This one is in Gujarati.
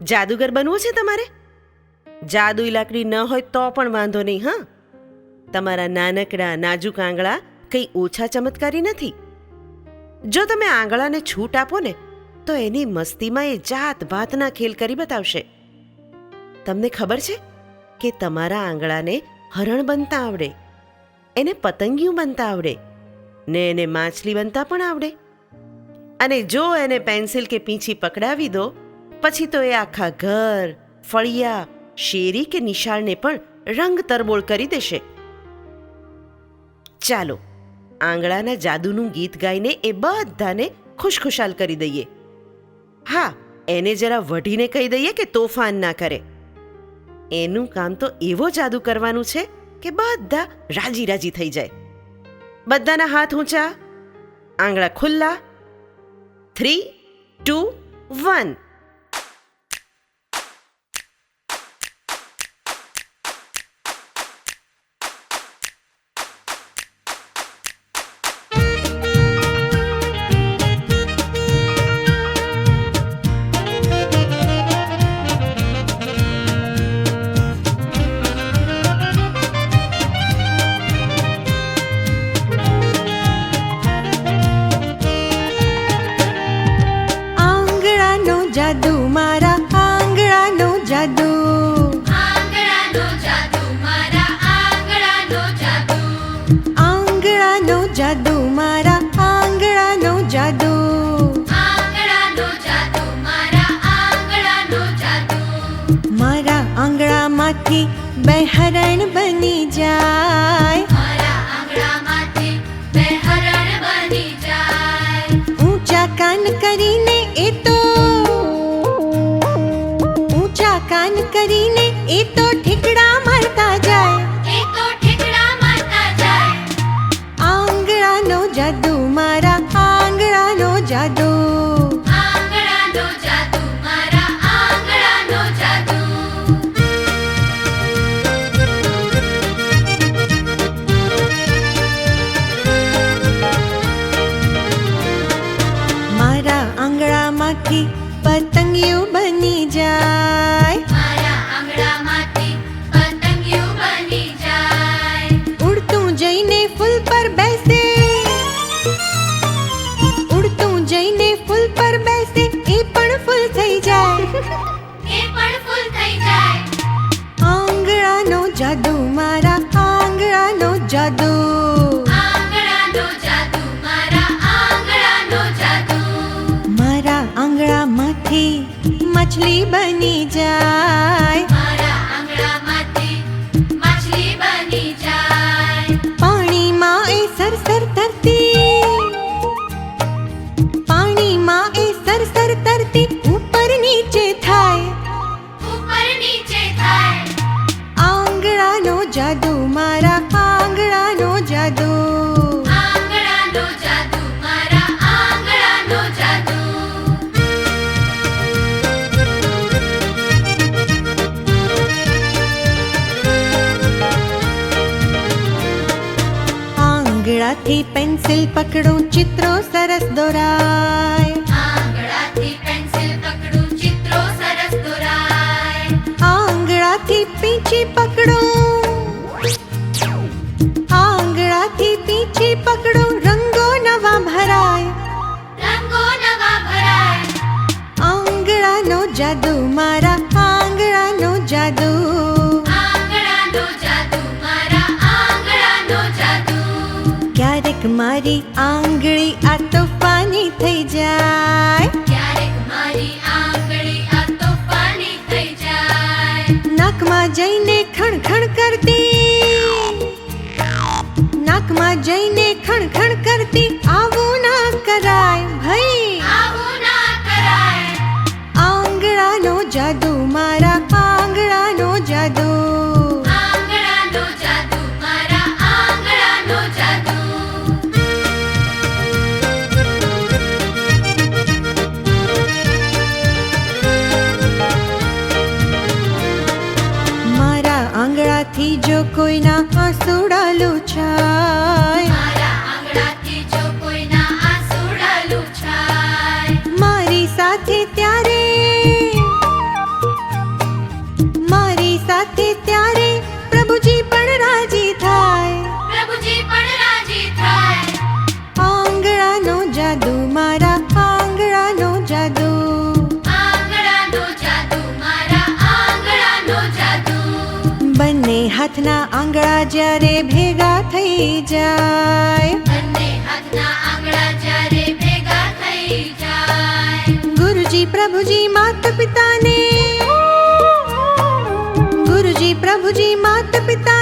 જાદુગર બનવું છે તમારે? જાદુઈ લાકડી ન હોય તો પણ વાંધો નહીં. હા, તમારા નાનકડા નાજુક આંગળા કંઈ ઓછા ચમત્કારી નથી. જો તમે આંગળાને છૂટ આપો ને તો એની મસ્તીમાં એ જાત ભાતના ખેલ કરી બતાવશે. તમને ખબર છે કે તમારા આંગળાને હરણ બનતા આવડે, એને પતંગિયું બનતા આવડે ને એને માછલી બનતા પણ આવડે. અને જો એને પેન્સિલ કે પીંછી પકડાવી દો પછી તો એ આખા ઘર, ફળિયા, શેરી કે નિશાળને પણ રંગ તરબોળ કરી દેશે. ચાલો આંગળાના જાદુનું ગીત ગાઈને એ બધાને ખુશખુશાલ કરી દઈએ. હા, એને જરા વઢીને કહી દઈએ કે તોફાન ના કરે. એનું કામ તો એવો જાદુ કરવાનું છે કે બધા રાજી રાજી થઈ જાય. બધાના હાથ ઊંચા, આંગળા ખુલ્લા. 3, 2, 1. જાદુ મારા આંગળાનો જાદુ, આંગળાનો જાદુ મારા આંગળાનો જાદુ, આંગળાનો જાદુ મારા આંગળાનો જાદુ, આંગળાનો જાદુ મારા આંગળાનો જાદુ. મારા આંગળામાંથી બે હરણ બની જાય, મારા આંગળામાંથી બે હરણ બની જાય. ઊંચા કાન કરીને એ તો કાન કરીને એ તો ઠીકડા મારતા જાય, એ તો ઠીકડા મારતા જાય. આંગળાનો જાદુ મારા આંગળાનો જાદુ, આંગળાનો જાદુ મારા આંગળાનો જાદુ. મારા આંગળામાંથી પતંગિયું બની જાય, મારા આંગળામાંથી પતંગિયું બની જાય. ઉડતું જઈને ફૂલ પર બેસે, ઉડતું જઈને ફૂલ પર બેસે એ પણ ફૂલ થઈ જાય, એ પણ ફૂલ થઈ જાય. આંગળાનો જાદુ મારા આંગળાનો જાદુ, આંગળાનો જાદુ મારા આંગળાનો જાદુ. મારા આંગળામાંથી મછલી બની જાય, મારા આંગળામાંથી માછલી બની જાય. પાણીમાં એ સરસર તરતી, પાણીમાં એ સરસર તરતી ઉપર નીચે થાય, ઉપર નીચે થાય. આંગળાનો જાદુ મારા આંગળાનો જાદુ, આંગળાનો જાદુ મારા આંગળાનો જાદુ. આંગળાથી પેન્સિલ પકડું ચિત્રો સરસ દોરાય, આંગળાથી પેન્સિલ પકડું ચિત્રો સરસ દોરાય. આંગળાથી પીંછી પકડું, આંગળાથી પીંછી પકડું રંગો નવા ભરાય, રંગો નવા ભરાય. આંગળાનો જાદુ મારા આંગળાનો જાદુ, આંગળાનો જાદુ મારા આંગળાનો જાદુ. ક્યારેક મારી આંગળી આ તોફાની થઈ જાય, ક્યારેક મારી આંગળી આ તોફાની થઈ જાય. નાકમાં જઈને ખણખણ કરતી, નાકમાં જઈને ખણખણ કરતી આવું ના કરાય ભાઈ, આવું ના કરાય. આંગળાનો જાદુ મારા આંગળાનો જાદુ, આંગળાનો જાદુ મારા આંગળાનો જાદુ. મારા આંગળાથી જો કોઈના આંસુડા લૂછાય, મારા આંગળાથી જો કોઈના આંસુડા લૂછાય. મારી સાથે ત્યારે હાથના આંગળા જ્યારે ભેગા થઈ જાય, બંને હાથના આંગળા જ્યારે ભેગા થઈ જાય, ગુરુજી પ્રભુજી માતા પિતાને, ગુરુજી પ્રભુજી માતા પિતા